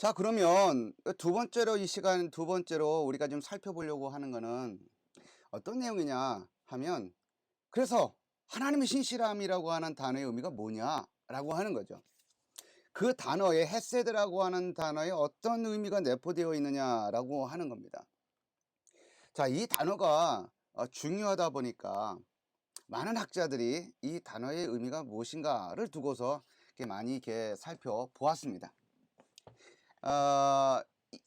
자, 그러면 두 번째로 이 시간 두 번째로 우리가 좀 살펴보려고 하는 거는 어떤 내용이냐 하면 그래서 하나님의 신실함이라고 하는 단어의 의미가 뭐냐라고 하는 거죠. 그 단어에 헤세드라고 하는 단어에 어떤 의미가 내포되어 있느냐라고 하는 겁니다. 자, 이 단어가 중요하다 보니까 많은 학자들이 이 단어의 의미가 무엇인가를 두고서 이렇게 많이 이렇게 살펴보았습니다.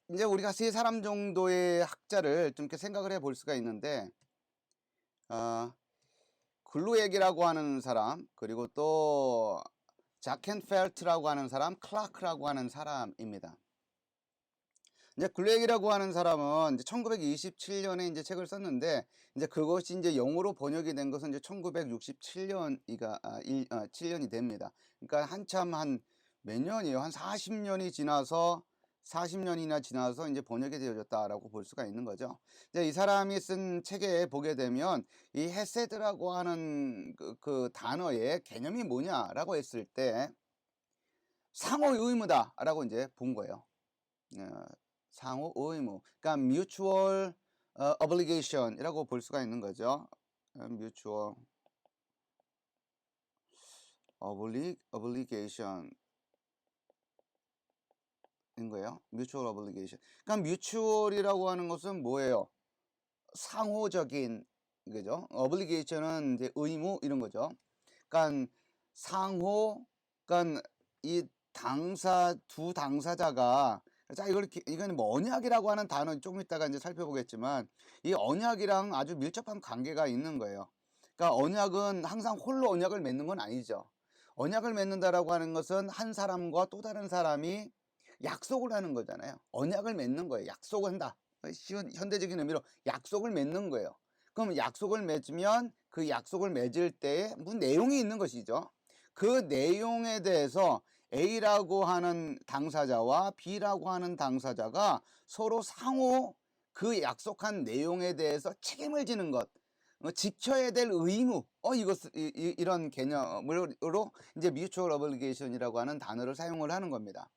이제 우리가 세 사람 정도의 학자를 좀 이렇게 생각을 해볼 수가 있는데, 글루엑이라고 하는 사람, 그리고 또 자켄펠트라고 하는 사람, 클라크라고 하는 사람입니다. 이제 글루엑이라고 하는 사람은 이제 1927년에 이제 책을 썼는데, 이제 그것이 이제 영어로 번역이 된 것은 이제 1967년이가 7년이 됩니다. 그러니까 한참 한 몇 년이에요? 한 40년이나 지나서 이제 번역이 되어졌다라고 볼 수가 있는 거죠. 이제 이 사람이 쓴 책에 보게 되면 이 헤세드라고 하는 그 단어의 개념이 뭐냐라고 했을 때 상호 의무다라고 이제 본 거예요. 상호 의무, 그러니까 mutual obligation이라고 볼 수가 있는 거죠. mutual obligation 인 거예요. mutual obligation. 그러니까 mutual이라고 하는 것은 뭐예요? 상호적인 거죠. obligation은 이제 의무 이런 거죠. 그러니까 상호, 그러니까 이 두 당사자가 자, 이건 뭐 언약이라고 하는 단어 조금 이따가 이제 살펴보겠지만 이 언약이랑 아주 밀접한 관계가 있는 거예요. 그러니까 언약은 항상 홀로 언약을 맺는 건 아니죠. 언약을 맺는다라고 하는 것은 한 사람과 또 다른 사람이 약속을 하는 거잖아요. 언약을 맺는 거예요. 약속을 한다. 현대적인 의미로 약속을 맺는 거예요. 그럼 약속을 맺으면 그 약속을 맺을 때에 무슨 내용이 있는 것이죠. 그 내용에 대해서 A라고 하는 당사자와 B라고 하는 당사자가 서로 상호 그 약속한 내용에 대해서 책임을 지는 것, 지켜야 될 의무, 이런 개념으로 이제 mutual obligation이라고 하는 단어를 사용을 하는 겁니다.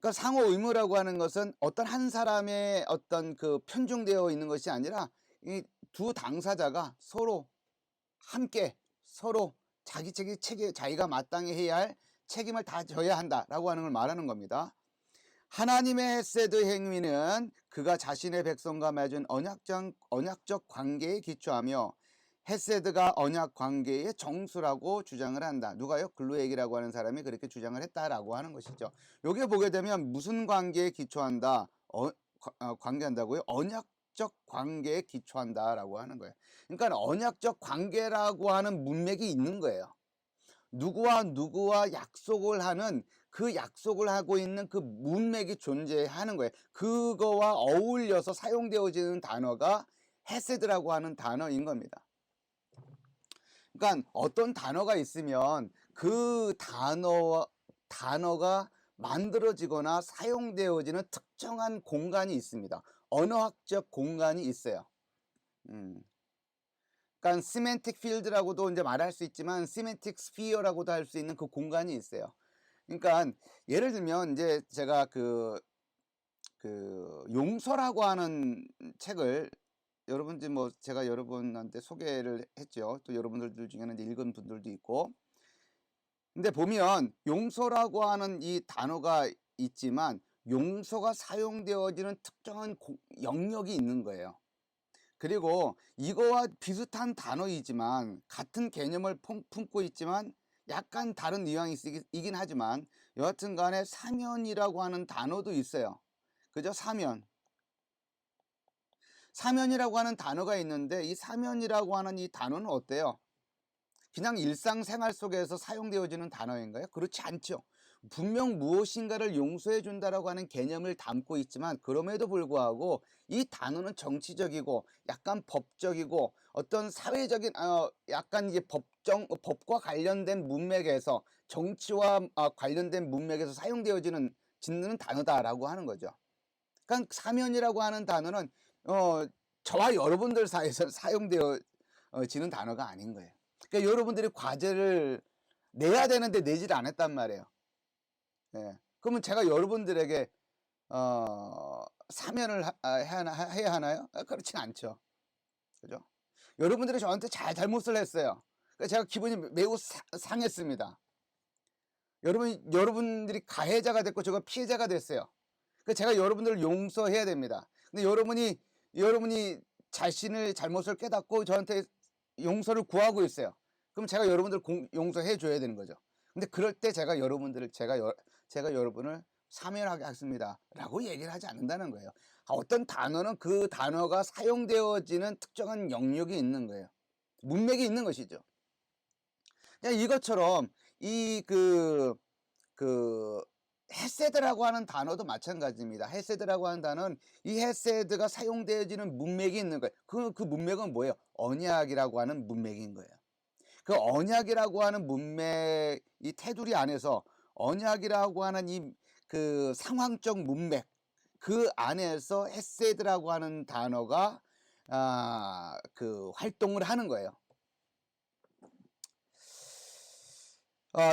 그러니까 상호 의무라고 하는 것은 어떤 한 사람의 어떤 그 편중되어 있는 것이 아니라 이 두 당사자가 서로 함께 서로 자기가 마땅히 해야 할 책임을 다 져야 한다라고 하는 걸 말하는 겁니다. 하나님의 헤세드 행위는 그가 자신의 백성과 맺은 언약적 관계에 기초하며 헤세드가 언약 관계의 정수라고 주장을 한다. 누가요? 글루엑이라고 하는 사람이 그렇게 주장을 했다라고 하는 것이죠. 여기 보게 되면 무슨 관계에 기초한다? 관계한다고요? 언약적 관계에 기초한다라고 하는 거예요. 그러니까 언약적 관계라고 하는 문맥이 있는 거예요. 누구와 약속을 하는 그 약속을 하고 있는 그 문맥이 존재하는 거예요. 그거와 어울려서 사용되어지는 단어가 헤세드라고 하는 단어인 겁니다. 그러니까 어떤 단어가 있으면 그 단어가 만들어지거나 사용되어지는 특정한 공간이 있습니다. 언어학적 공간이 있어요. 그러니까 시멘틱 필드라고도 이제 말할 수 있지만 시멘틱 스피어라고도 할 수 있는 그 공간이 있어요. 그러니까 예를 들면 이제 제가 그 용서라고 하는 책을 여러분들 뭐 제가 여러분한테 소개를 했죠. 또 여러분들 중에는 이제 읽은 분들도 있고. 근데 보면 용서라고 하는 이 단어가 있지만 용서가 사용되어지는 특정한 영역이 있는 거예요. 그리고 이거와 비슷한 단어이지만 같은 개념을 품고 있지만 약간 다른 뉘앙스이긴 하지만 여하튼 간에 사면이라고 하는 단어도 있어요. 그죠? 사면이라고 하는 단어가 있는데 이 사면이라고 하는 이 단어는 어때요? 그냥 일상생활 속에서 사용되어지는 단어인가요? 그렇지 않죠. 분명 무엇인가를 용서해 준다라고 하는 개념을 담고 있지만 그럼에도 불구하고 이 단어는 정치적이고 약간 법적이고 어떤 사회적인 약간 이제 법과 관련된 문맥에서 정치와 관련된 문맥에서 사용되어지는 짓는 단어다라고 하는 거죠. 그러니까 사면이라고 하는 단어는 저와 여러분들 사이에서 사용되어지는 단어가 아닌 거예요. 그러니까 여러분들이 과제를 내야 되는데 내지를 않았단 말이에요. 예. 그러면 제가 여러분들에게 사면을 해야 하나요? 그렇진 않죠. 그죠? 여러분들이 저한테 잘못을 했어요. 그래서 제가 기분이 매우 상했습니다. 여러분들이 가해자가 됐고 제가 피해자가 됐어요. 그래서 제가 여러분들을 용서해야 됩니다. 근데 여러분이 자신의 잘못을 깨닫고 저한테 용서를 구하고 있어요. 그럼 제가 여러분들 용서해 줘야 되는 거죠. 근데 그럴 때 제가 여러분을 사면하게 하겠습니다 라고 얘기를 하지 않는다는 거예요. 어떤 단어는 그 단어가 사용되어지는 특정한 영역이 있는 거예요. 문맥이 있는 것이죠. 그냥 이것처럼 헤세드라고 하는 단어도 마찬가지입니다. 헤세드라고 하는 단어는 이 헤세드가 사용되어지는 문맥이 있는 거예요. 그 문맥은 뭐예요? 언약이라고 하는 문맥인 거예요. 그 언약이라고 하는 문맥, 이 테두리 안에서 언약이라고 하는 그 상황적 문맥, 그 안에서 헤세드라고 하는 단어가 그 활동을 하는 거예요.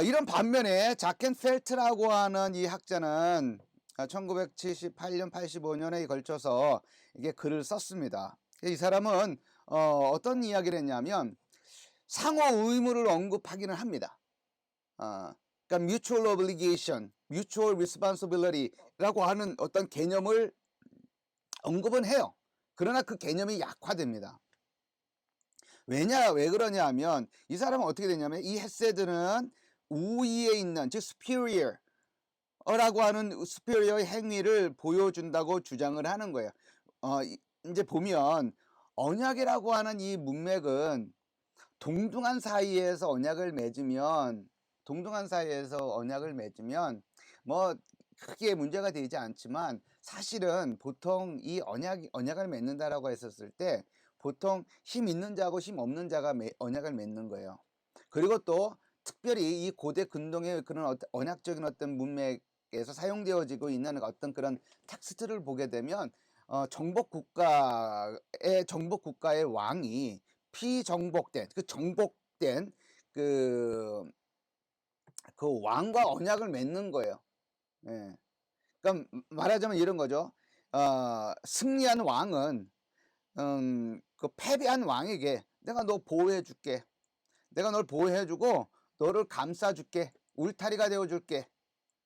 이런 반면에 자켄 펠트라고 하는 이 학자는 1978년, 85년에 걸쳐서 이게 글을 썼습니다. 이 사람은 어떤 이야기를 했냐면 상호 의무를 언급하기는 합니다. 그러니까 mutual obligation, mutual responsibility라고 하는 어떤 개념을 언급은 해요. 그러나 그 개념이 약화됩니다. 왜 그러냐 하면 이 사람은 어떻게 되냐면 이 헤세드는 우위에 있는, 즉 superior라고 하는 superior의 행위를 보여준다고 주장을 하는 거예요. 이제 보면 언약이라고 하는 이 문맥은 동등한 사이에서 언약을 맺으면 뭐 크게 문제가 되지 않지만 사실은 보통 이 언약을 맺는다라고 했었을 때 보통 힘 있는 자하고 힘 없는 자가 언약을 맺는 거예요. 그리고 또 특별히 이 고대 근동의 그런 언약적인 어떤 문맥에서 사용되어지고 있는 어떤 그런 텍스트를 보게 되면 정복 국가의 왕이 정복된 그 왕과 언약을 맺는 거예요. 예. 그러니까 말하자면 이런 거죠. 승리한 왕은 그 패배한 왕에게 내가 너 보호해줄게. 내가 널 보호해주고 너를 감싸줄게. 울타리가 되어줄게.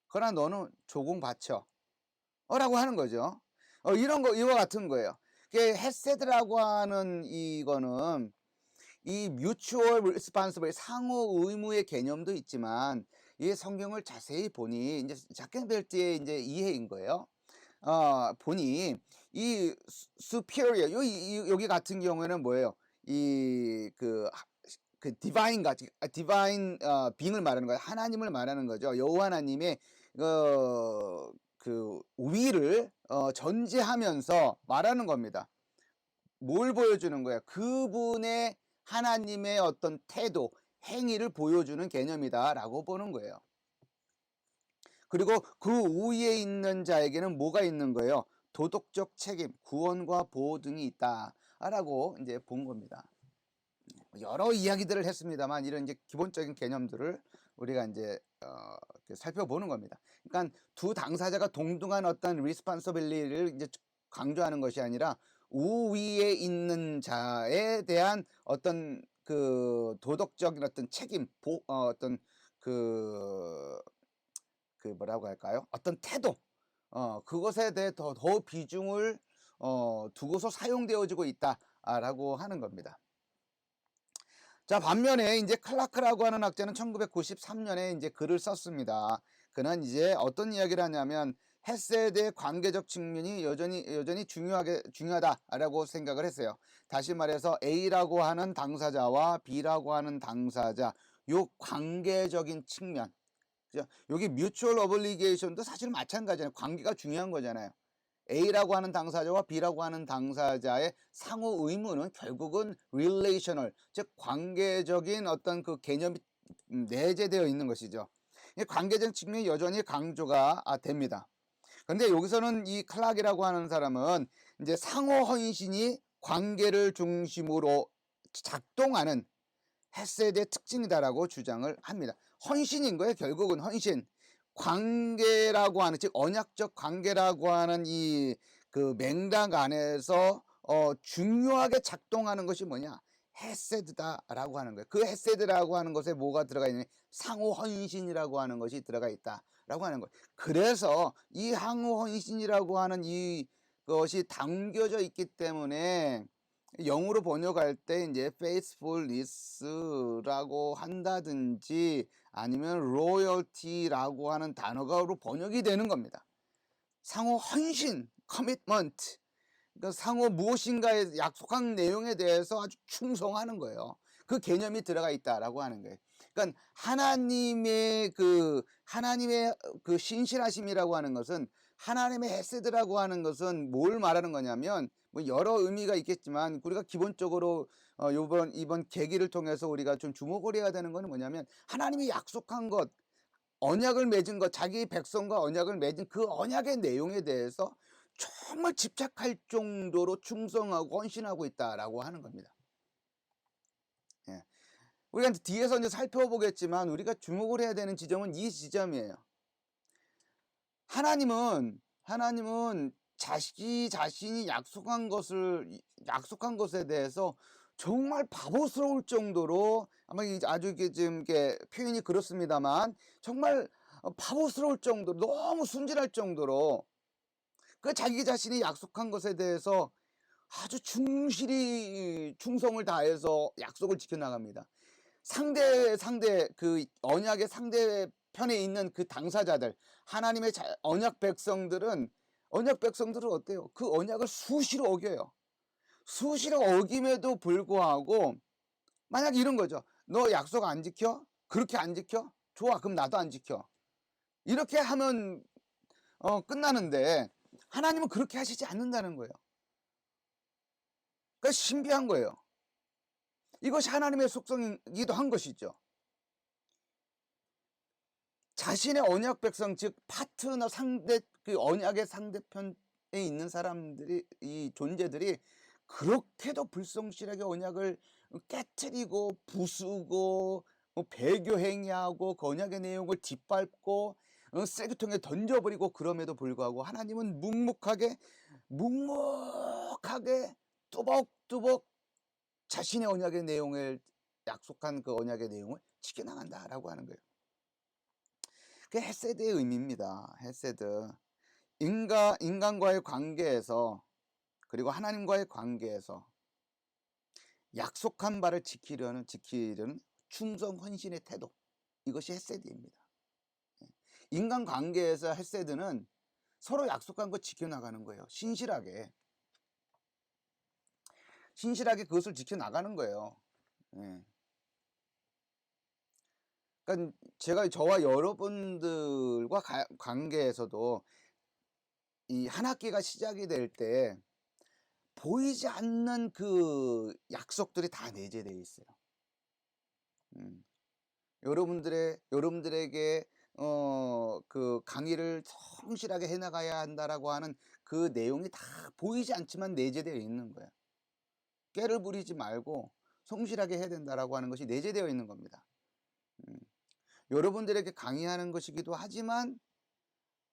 그러나 너는 조공 바쳐. 라고 하는 거죠. 이와 같은 거예요. 헤세드라고 하는 이거는 이 mutual responsibility, 상호 의무의 개념도 있지만 이 성경을 자세히 보니 이제 자켄 벨트의 이제 이해인 거예요. 보니 이 superior 여기 같은 경우에는 뭐예요? 그 디바인 빙을 말하는 거예요. 하나님을 말하는 거죠. 여호와 하나님의 그 위를 전제하면서 말하는 겁니다. 뭘 보여주는 거예요? 그분의 하나님의 어떤 태도, 행위를 보여주는 개념이다라고 보는 거예요. 그리고 그 우위에 있는 자에게는 뭐가 있는 거예요? 도덕적 책임, 구원과 보호 등이 있다라고 이제 본 겁니다. 여러 이야기들을 했습니다만 이런 이제 기본적인 개념들을 우리가 이제 살펴보는 겁니다. 그러니까 두 당사자가 동등한 어떤 responsibility를 이제 강조하는 것이 아니라 우위에 있는 자에 대한 어떤 그 도덕적인 어떤 책임, 어떤 뭐라고 할까요? 어떤 태도, 그것에 대해 더 비중을 두고서 사용되어지고 있다라고 하는 겁니다. 자, 반면에 이제 클라크라고 하는 학자는 1993년에 이제 글을 썼습니다. 그는 이제 어떤 이야기를 하냐면 헤세드의 관계적 측면이 여전히 중요하다라고 생각을 했어요. 다시 말해서 A라고 하는 당사자와 B라고 하는 당사자, 요 관계적인 측면. 여기 mutual obligation도 사실 마찬가지잖아요. 관계가 중요한 거잖아요. A라고 하는 당사자와 B라고 하는 당사자의 상호 의무는 결국은 relational, 즉 관계적인 어떤 그 개념이 내재되어 있는 것이죠. 관계적 측면이 여전히 강조가 됩니다. 근데 여기서는 이 클락이라고 하는 사람은 이제 상호 헌신이 관계를 중심으로 작동하는 헤세드의 특징이다라고 주장을 합니다. 헌신인 거예요. 결국은 헌신. 관계라고 하는, 즉 언약적 관계라고 하는 이 그 맥락 안에서 중요하게 작동하는 것이 뭐냐? 헤세드다라고 하는 거예요. 그 헤세드라고 하는 것에 뭐가 들어가 있냐? 상호 헌신이라고 하는 것이 들어가 있다라고 하는 거예요. 그래서 이 상호 헌신이라고 하는 이 것이 담겨져 있기 때문에 영어로 번역할 때 이제 faithfulness라고 한다든지 아니면 loyalty라고 하는 단어가로 번역이 되는 겁니다. 상호 헌신, commitment. 그러니까 상호 무엇인가에 약속한 내용에 대해서 아주 충성하는 거예요. 그 개념이 들어가 있다라고 하는 거예요. 그러니까 하나님의 그 신실하심이라고 하는 것은, 하나님의 헤세드라고 하는 것은 뭘 말하는 거냐면, 뭐 여러 의미가 있겠지만 우리가 기본적으로 이번 계기를 통해서 우리가 좀 주목을 해야 되는 것은 뭐냐면, 하나님이 약속한 것, 언약을 맺은 것, 자기 백성과 언약을 맺은 그 언약의 내용에 대해서 정말 집착할 정도로 충성하고 헌신하고 있다라고 하는 겁니다. 예. 우리가 뒤에서 이제 살펴보겠지만 우리가 주목을 해야 되는 지점은 이 지점이에요. 하나님은 자신이 약속한 것에 대해서 정말 바보스러울 정도로, 아마 아주 이게 지금 이게 표현이 그렇습니다만, 정말 바보스러울 정도로, 너무 순진할 정도로 그 자기 자신이 약속한 것에 대해서 아주 충실히 충성을 다해서 약속을 지켜나갑니다. 그 언약의 상대편에 있는 그 당사자들, 하나님의 언약 백성들은 어때요? 그 언약을 수시로 어겨요. 수시로 어김에도 불구하고, 만약 이런 거죠. 너 약속 안 지켜? 그렇게 안 지켜? 좋아, 그럼 나도 안 지켜. 이렇게 하면 끝나는데, 하나님은 그렇게 하시지 않는다는 거예요. 그러니까 신비한 거예요. 이것이 하나님의 속성이기도 한 것이죠. 자신의 언약 백성, 즉 파트너, 그 언약의 상대편에 있는 사람들이, 이 존재들이 그렇게도 불성실하게 언약을 깨트리고 부수고 배교 행위하고 그 언약의 내용을 뒷밟고 쓰레기통에 던져버리고, 그럼에도 불구하고 하나님은 묵묵하게 뚜벅뚜벅 자신의 언약의 내용을, 약속한 그 언약의 내용을 지켜나간다라고 하는 거예요. 그게 헤세드의 의미입니다. 헤세드. 인간과의 관계에서, 그리고 하나님과의 관계에서 약속한 바를 지키려는 충성 헌신의 태도, 이것이 헤세드입니다. 인간 관계에서 헤세드는 서로 약속한 거 지켜나가는 거예요. 신실하게 그것을 지켜나가는 거예요. 그러니까 제가 저와 여러분들과 관계에서도 이 한 학기가 시작이 될 때 보이지 않는 그 약속들이 다 내재되어 있어요. 여러분들에게 그 강의를 성실하게 해나가야 한다라고 하는 그 내용이 다 보이지 않지만 내재되어 있는 거예요. 깨를 부리지 말고 성실하게 해야 된다라고 하는 것이 내재되어 있는 겁니다. 여러분들에게 강의하는 것이기도 하지만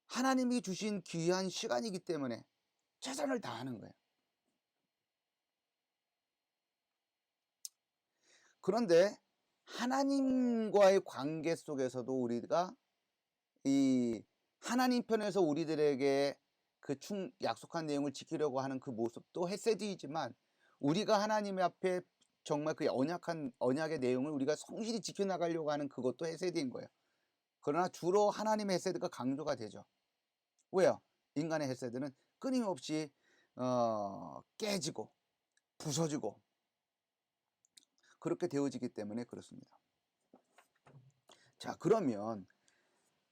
하나님이 주신 귀한 시간이기 때문에 최선을 다하는 거예요. 그런데 하나님과의 관계 속에서도 우리가 이 하나님 편에서 우리들에게 그 약속한 내용을 지키려고 하는 그 모습도 헤세드이지만, 우리가 하나님 앞에 정말 그 언약의 내용을 우리가 성실히 지켜나가려고 하는 그것도 헤세드인 거예요. 그러나 주로 하나님의 헤세드가 강조가 되죠. 왜요? 인간의 헤세드는 끊임없이 깨지고 부서지고 그렇게 되어지기 때문에 그렇습니다. 자, 그러면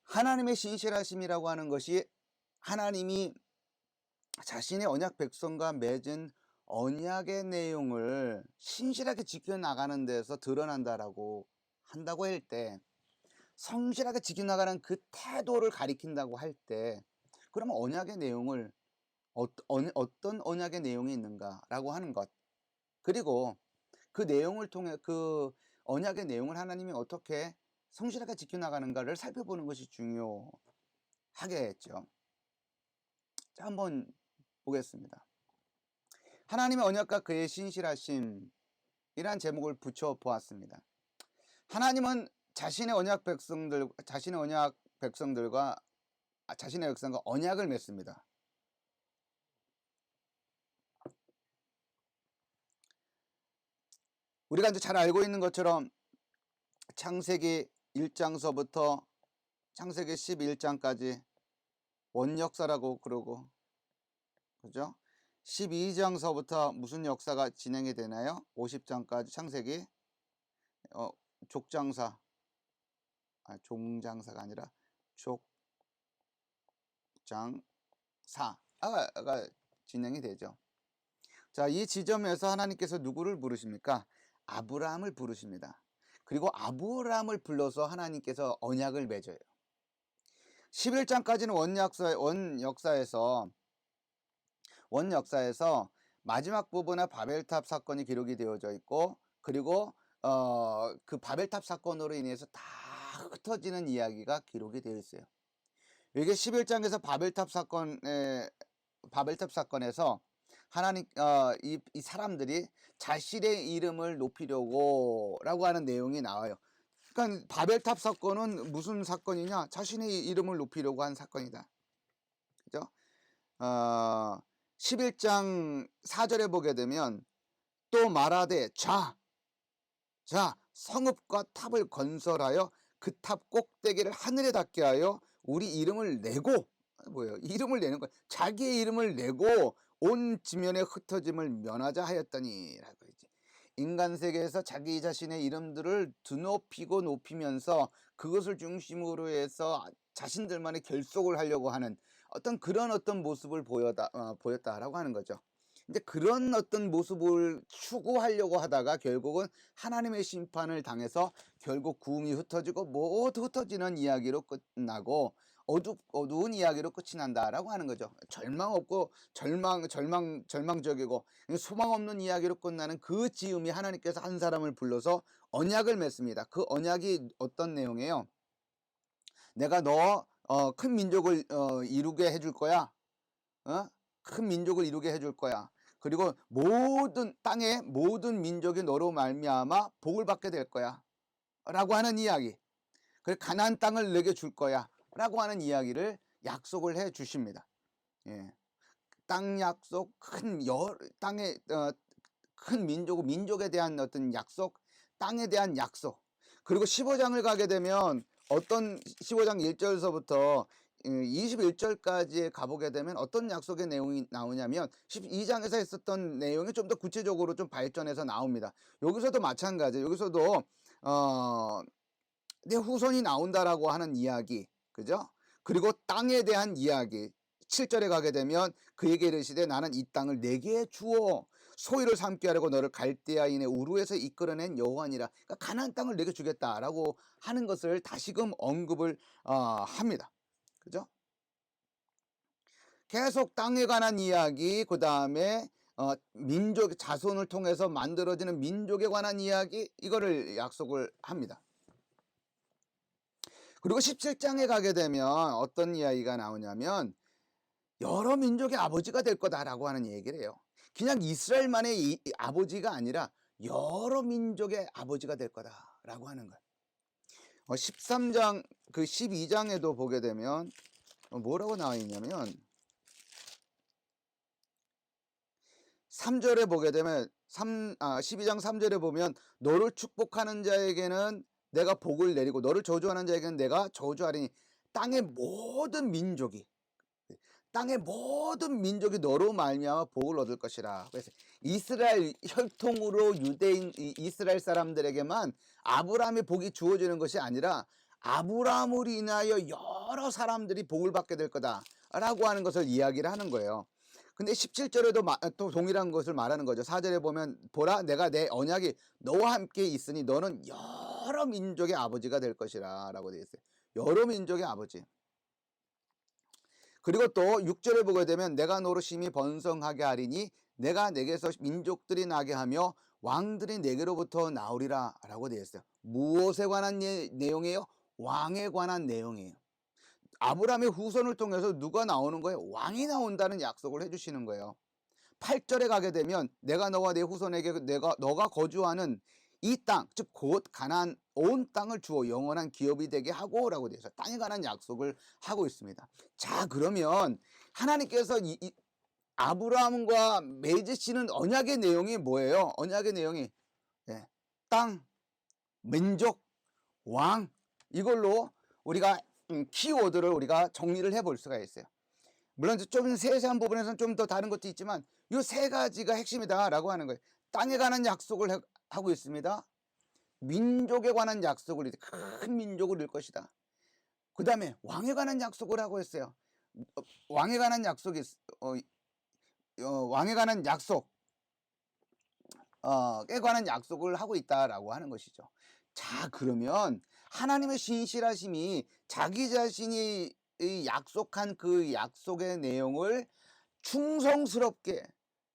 하나님의 신실하심이라고 하는 것이 하나님이 자신의 언약 백성과 맺은 언약의 내용을 신실하게 지켜나가는 데서 드러난다라고 한다고 할 때, 성실하게 지켜나가는 그 태도를 가리킨다고 할 때, 그러면 언약의 내용을 어떤 언약의 내용이 있는가라고 하는 것, 그리고 그 내용을 통해 그 언약의 내용을 하나님이 어떻게 성실하게 지켜나가는가를 살펴보는 것이 중요하겠죠. 자, 한번 보겠습니다. 하나님의 언약과 그의 신실하심이란 제목을 붙여 보았습니다. 하나님은 자신의 언약 백성들과 자신의 백성과 언약을 맺습니다. 우리가 이제 잘 알고 있는 것처럼 창세기 1장서부터 창세기 11장까지 원역사라고 그러고, 그죠? 12장서부터 무슨 역사가 진행이 되나요? 50장까지 창세기 종장사가 아니라 족장사가 진행이 되죠. 자, 이 지점에서 하나님께서 누구를 부르십니까? 아브라함을 부르십니다. 그리고 아브라함을 불러서 하나님께서 언약을 맺어요. 11장까지는 원역사에서 마지막 부분에 바벨탑 사건이 기록이 되어져 있고, 그리고 그 바벨탑 사건으로 인해서 다 흩어지는 이야기가 기록이 되어 있어요. 이게 11장에서 바벨탑 사건에서 하나님 이 사람들이 자신의 이름을 높이려고라고 하는 내용이 나와요. 그러니까 바벨탑 사건은 무슨 사건이냐? 자신의 이름을 높이려고 한 사건이다. 그죠? 11장 4절에 보게 되면 또 말하되 자 성읍과 탑을 건설하여 그 탑 꼭대기를 하늘에 닿게 하여 우리 이름을 내고, 이름을 내는 거야. 자기의 이름을 내고 온 지면에 흩어짐을 면하자 하였더니라고 이제 인간 세계에서 자기 자신의 이름들을 드높이고 높이면서 그것을 중심으로 해서 자신들만의 결속을 하려고 하는 그런 모습을 보였다라고 하는 거죠. 이제 그런 모습을 추구하려고 하다가 결국은 하나님의 심판을 당해서 결국 구음이 흩어지고 모두 흩어지는 이야기로 끝나고 어두운 이야기로 끝이 난다라고 하는 거죠. 절망 없고 절망적이고 소망 없는 이야기로 끝나는 그 즈음이 하나님께서 한 사람을 불러서 언약을 맺습니다. 그 언약이 어떤 내용이에요? 내가 너 큰 민족을 이루게 해줄 거야. 큰 민족을 이루게 해줄 거야. 그리고 땅의 모든 민족이 너로 말미암아 복을 받게 될 거야 라고 하는 이야기. 그리고 가나안 땅을 내게 줄 거야 라고 하는 이야기를 약속을 해 주십니다. 예. 땅 약속, 땅의 큰 민족에 대한 어떤 약속, 땅에 대한 약속. 그리고 15장을 가게 되면 15장 1절서부터 21절까지 가보게 되면 어떤 약속의 내용이 나오냐면 12장에서 했었던 내용이 좀 더 구체적으로 좀 발전해서 나옵니다. 여기서도 마찬가지예요. 여기서도 내 후손이 나온다라고 하는 이야기, 그죠? 그리고 땅에 대한 이야기. 7절에 가게 되면 그에게 이르시되 나는 이 땅을 내게 주어 소유를 삼게 하려고 너를 갈대아인의 우르에서 이끌어낸 여호와니라. 그러니까 가나안 땅을 내게 주겠다라고 하는 것을 다시금 언급을 합니다. 그죠? 계속 땅에 관한 이야기, 그 다음에 민족 자손을 통해서 만들어지는 민족에 관한 이야기, 이거를 약속을 합니다. 그리고 17장에 가게 되면 어떤 이야기가 나오냐면 여러 민족의 아버지가 될 거다라고 하는 얘기를 해요. 그냥 이스라엘만의 아버지가 아니라 여러 민족의 아버지가 될 거다라고 하는 거예요. 13장, 12장에도 보게 되면 뭐라고 나와 있냐면 3절에 보게 되면 12장 3절에 보면 너를 축복하는 자에게는 내가 복을 내리고 너를 저주하는 자에게는 내가 저주하리니 땅의 모든 민족이 너로 말미암아 복을 얻을 것이라. 그래서 이스라엘 혈통으로 이스라엘 사람들에게만 아브라함의 복이 주어지는 것이 아니라 아브라함으로 인하여 여러 사람들이 복을 받게 될 거다라고 하는 것을 이야기를 하는 거예요. 근데 17절에도 또 동일한 것을 말하는 거죠. 4절에 보면 보라 내가 내 언약이 너와 함께 있으니 너는 여러 민족의 아버지가 될 것이라 라고 되어 있어요. 여러 민족의 아버지. 그리고 또 6절에 보게 되면 내가 너로 심히 번성하게 하리니 내가 내게서 민족들이 나게 하며 왕들이 내게로부터 나오리라 라고 되어 있어요. 무엇에 관한 내용이에요? 왕에 관한 내용이에요. 아브라함의 후손을 통해서 누가 나오는 거예요? 왕이 나온다는 약속을 해주시는 거예요. 8절에 가게 되면 내가 너와 내 후손에게 너가 거주하는 이 땅, 즉 곧 가나안 온 땅을 주어 영원한 기업이 되게 하고 라고 되어 있어요. 땅에 관한 약속을 하고 있습니다. 자, 그러면 하나님께서 아브라함과 맺으시는 언약의 내용이 뭐예요? 언약의 내용이 땅, 민족, 왕, 이걸로 우리가 키워드를 우리가 정리를 해볼 수가 있어요. 물론 좀 세세한 부분에서는 좀 더 다른 것도 있지만 이 세 가지가 핵심이다 라고 하는 거예요. 땅에 관한 약속을 하고 있습니다. 민족에 관한 약속을, 큰 민족을 이룰 것이다. 그 다음에 왕에 관한 약속을 하고 있어요. 왕에 관한 약속이 왕에 관한 약속에 관한 약속을 하고 있다라고 하는 것이죠. 자, 그러면 하나님의 신실하심이 자기 자신이 약속한 그 약속의 내용을 충성스럽게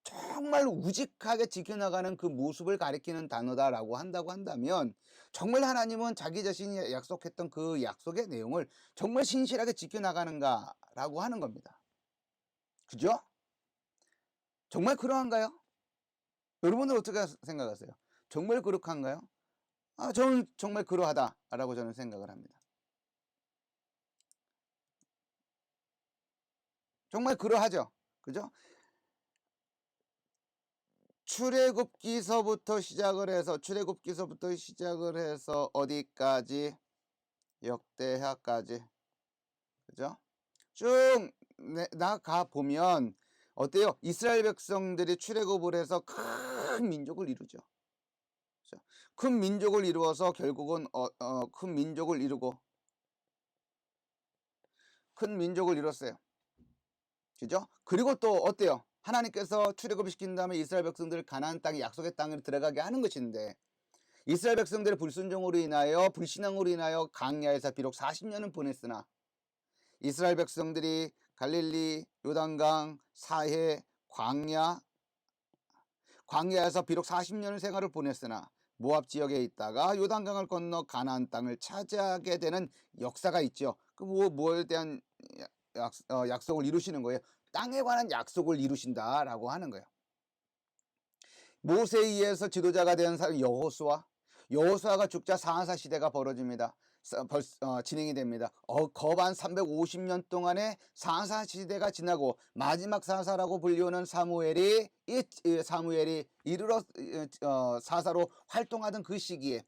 정말 우직하게 지켜나가는 그 모습을 가리키는 단어다라고 한다면 정말 하나님은 자기 자신이 약속했던 그 약속의 내용을 정말 신실하게 지켜나가는가라고 하는 겁니다. 그죠? 정말 그러한가요? 여러분들 어떻게 생각하세요? 정말 그렇한가요? 저는 정말 그러하다라고 저는 생각을 합니다. 정말 그러하죠. 그죠? 출애굽기서부터 시작을 해서 어디까지? 역대하까지. 그죠? 쭉 나가 보면 어때요? 이스라엘 백성들이 출애굽을 해서 큰 민족을 이루죠. 그죠? 큰 민족을 이루어서 결국은 큰 민족을 이루고 큰 민족을 이뤘어요. 그죠? 그리고 또 어때요? 하나님께서 출애굽을 시킨 다음에 이스라엘 백성들을 가나안 땅, 약속의 땅에 들어가게 하는 것인데 이스라엘 백성들의 불순종으로 인하여, 불신앙으로 인하여 광야에서 비록 40년은 보냈으나 이스라엘 백성들이 갈릴리, 요단강, 사해, 광야에서 비록 40년의 생활을 보냈으나 모압 지역에 있다가 요단강을 건너 가나안 땅을 차지하게 되는 역사가 있죠. 그 뭐에 대한 약속을 이루시는 거예요? 땅에 관한 약속을 이루신다라고 하는 거예요. 모세에 의해서 지도자가 된 사람 여호수아가 죽자 사하사 시대가 벌어집니다. 진행이 됩니다. 거반 350년 동안의 사하사 시대가 지나고 마지막 사사라고 불리우는 사무엘이 이르러 사사로 활동하던 그 시기에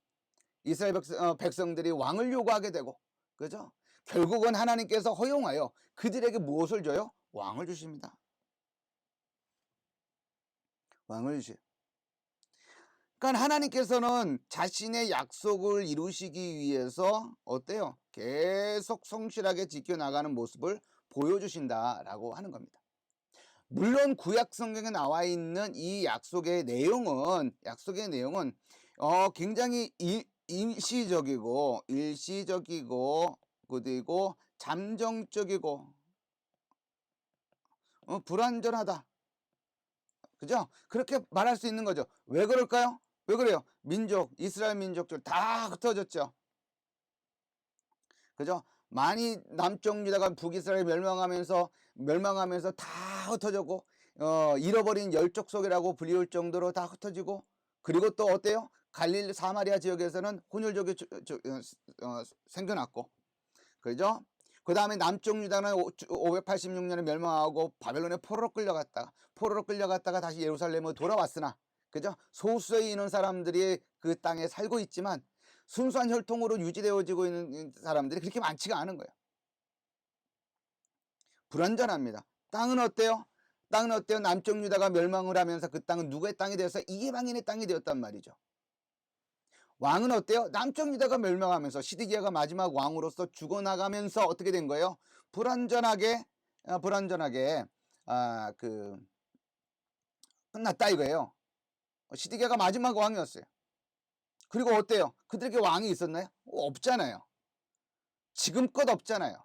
이스라엘 백성들이 왕을 요구하게 되고, 그죠? 결국은 하나님께서 허용하여 그들에게 무엇을 줘요? 왕을 주십니다. 왕을 주세요. 그러니까 하나님께서는 자신의 약속을 이루시기 위해서 어때요? 계속 성실하게 지켜나가는 모습을 보여주신다라고 하는 겁니다. 물론 구약 성경에 나와 있는 이 약속의 내용은 굉장히 일시적이고 그리고 잠정적이고 불완전하다. 그죠? 그렇게 말할 수 있는 거죠. 왜 그럴까요? 왜 그래요? 이스라엘 민족들 다 흩어졌죠. 그죠? 많이 남쪽 유다가 북이스라엘 멸망하면서 다 흩어졌고, 잃어버린 열족속이라고 불리울 정도로 다 흩어지고, 그리고 또 어때요? 갈릴리 사마리아 지역에서는 혼혈족이 생겨났고, 그죠? 그 다음에 남쪽 유다는 586년에 멸망하고 바벨론에 포로로 끌려갔다가 다시 예루살렘으로 돌아왔으나, 그죠? 소수의 인원 사람들이 그 땅에 살고 있지만 순수한 혈통으로 유지되어지고 있는 사람들이 그렇게 많지가 않은 거예요. 불완전합니다. 땅은 어때요? 남쪽 유다가 멸망을 하면서 그 땅은 누구의 땅이 되어서 이방인의 땅이 되었단 말이죠. 왕은 어때요? 남쪽 유다가 멸망하면서 시드기야가 마지막 왕으로서 죽어나가면서 어떻게 된 거예요? 불완전하게 끝났다 이거예요. 시드기야가 마지막 왕이었어요. 그리고 어때요? 그들에게 왕이 있었나요? 없잖아요. 지금껏 없잖아요.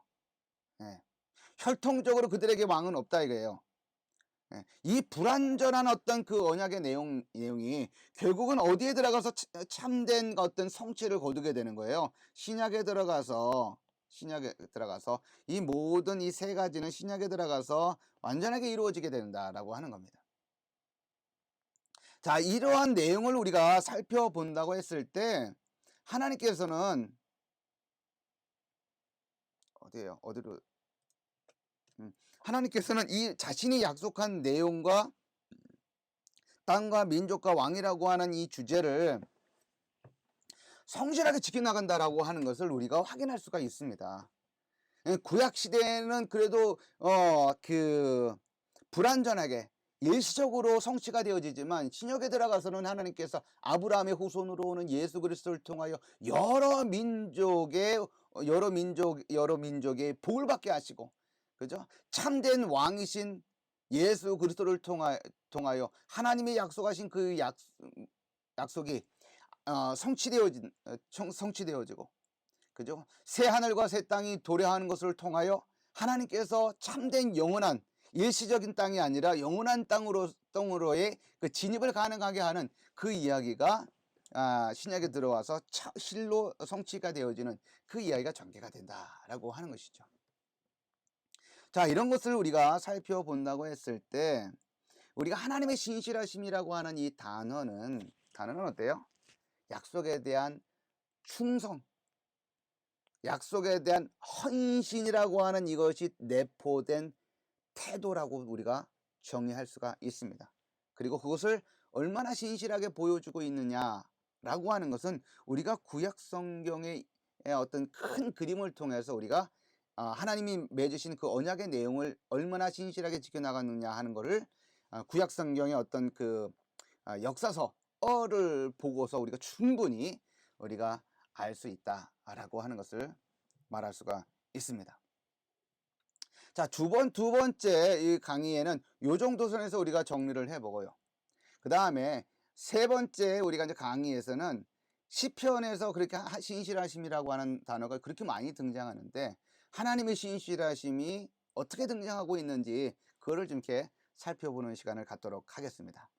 네. 혈통적으로 그들에게 왕은 없다 이거예요. 예, 이 불완전한 어떤 그 언약의 내용이 결국은 어디에 들어가서 참된 어떤 성취를 거두게 되는 거예요. 신약에 들어가서 이 모든 이 세 가지는 신약에 들어가서 완전하게 이루어지게 된다라고 하는 겁니다. 자, 이러한 내용을 우리가 살펴본다고 했을 때 하나님께서는 어디로 하나님께서는 이 자신이 약속한 내용과 땅과 민족과 왕이라고 하는 이 주제를 성실하게 지켜나간다라고 하는 것을 우리가 확인할 수가 있습니다. 구약 시대에는 그래도 불완전하게 일시적으로 성취가 되어지지만 신약에 들어가서는 하나님께서 아브라함의 후손으로 오는 예수 그리스도를 통하여 여러 민족의 복을 받게 하시고, 그죠? 참된 왕이신 예수 그리스도를 통하여 하나님의 약속하신 그 약속이 성취되어지고, 그죠? 새 하늘과 새 땅이 도래하는 것을 통하여 하나님께서 참된 영원한 일시적인 땅이 아니라 영원한 땅으로의 그 진입을 가능하게 하는 그 이야기가 신약에 들어와서 실로 성취가 되어지는 그 이야기가 전개가 된다라고 하는 것이죠. 자, 이런 것을 우리가 살펴본다고 했을 때 우리가 하나님의 신실하심이라고 하는 이 단어는 어때요? 약속에 대한 충성, 약속에 대한 헌신이라고 하는 이것이 내포된 태도라고 우리가 정의할 수가 있습니다. 그리고 그것을 얼마나 신실하게 보여주고 있느냐라고 하는 것은 우리가 구약 성경의 어떤 큰 그림을 통해서 우리가 하나님이 맺으신 그 언약의 내용을 얼마나 신실하게 지켜나가느냐 하는 것을 구약 성경의 어떤 그 역사서를 보고서 우리가 충분히 우리가 알 수 있다라고 하는 것을 말할 수가 있습니다. 자, 두 번째 이 강의에는 요 정도 선에서 우리가 정리를 해보고요. 그 다음에 세 번째 우리가 이제 강의에서는 시편에서 그렇게 신실하심이라고 하는 단어가 그렇게 많이 등장하는데 하나님의 신실하심이 어떻게 등장하고 있는지 그거를 좀 이렇게 살펴보는 시간을 갖도록 하겠습니다.